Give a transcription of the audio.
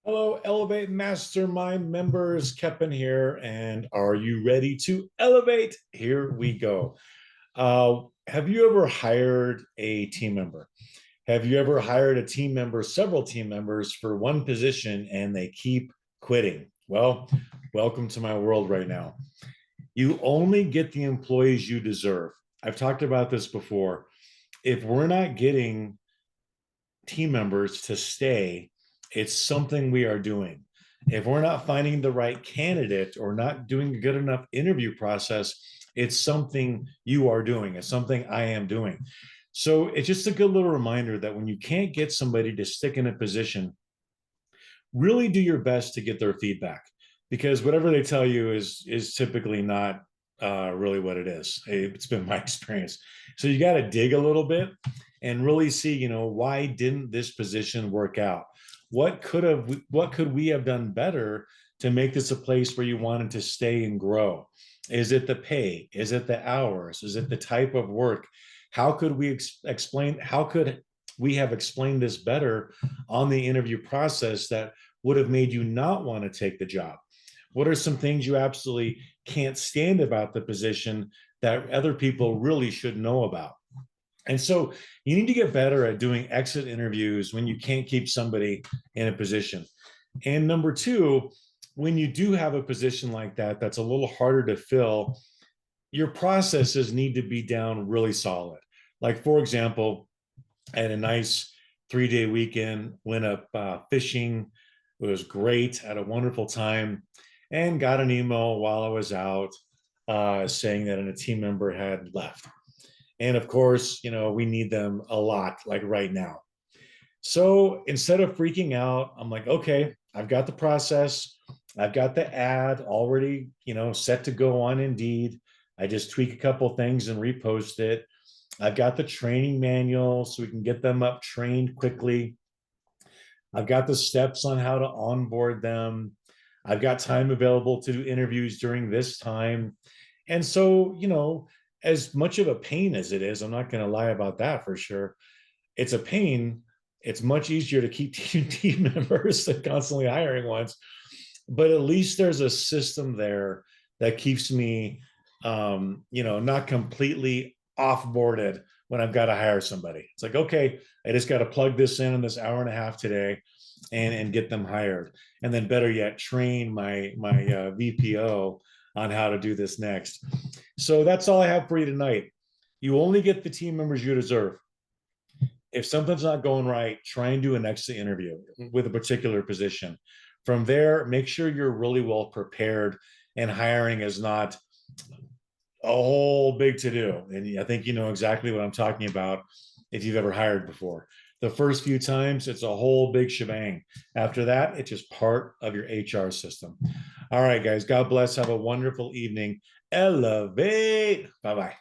Hello, Elevate Mastermind members. Kevin here. And are you ready to elevate? Here we go. Have you ever hired a team member? Have you ever hired a team member, several team members for one position and they keep quitting? Well, welcome to my world right now. You only get the employees you deserve. I've talked about this before. If we're not getting team members to stay, it's something we are doing. If we're not finding the right candidate or not doing a good enough interview process, it's something you are doing. It's something I am doing. So it's just a good little reminder that when you can't get somebody to stick in a position, really do your best to get their feedback, because whatever they tell you is typically not really what it is. It's been my experience. So you got to dig a little bit and really see, why didn't this position work out? What could we have done better to make this a place where you wanted to stay and grow? Is it the pay? Is it the hours? Is it the type of work? How could we explain? How could we have explained this better on the interview process that would have made you not want to take the job? What are some things you absolutely can't stand about the position that other people really should know about? And so you need to get better at doing exit interviews when you can't keep somebody in a position. And number two, when you do have a position like that, that's a little harder to fill, your processes need to be down really solid. Like, for example, I had a nice 3-day weekend, went up fishing. It was great, had a wonderful time, and got an email while I was out saying that a team member had left. And of course, we need them a lot, like right now. So instead of freaking out, I'm like, okay, I've got the process. I've got the ad already, set to go on Indeed. I just tweak a couple things and repost it. I've got the training manual so we can get them up trained quickly. I've got the steps on how to onboard them. I've got time available to do interviews during this time. And so, as much of a pain as it is, I'm not going to lie about that for sure. It's a pain. It's much easier to keep team members than constantly hiring ones. But at least there's a system there that keeps me, not completely off-boarded when I've got to hire somebody. It's like, okay, I just got to plug this in this hour and a half today and get them hired. And then better yet, train my VPO on how to do this next. So that's all I have for you tonight. You only get the team members you deserve. If something's not going right, try and do an exit interview with a particular position. From there, make sure you're really well prepared, and hiring is not a whole big to do. And I think you know exactly what I'm talking about if you've ever hired before. The first few times, it's a whole big shebang. After that, it's just part of your HR system. All right, guys, God bless. Have a wonderful evening. Elevate. Bye bye.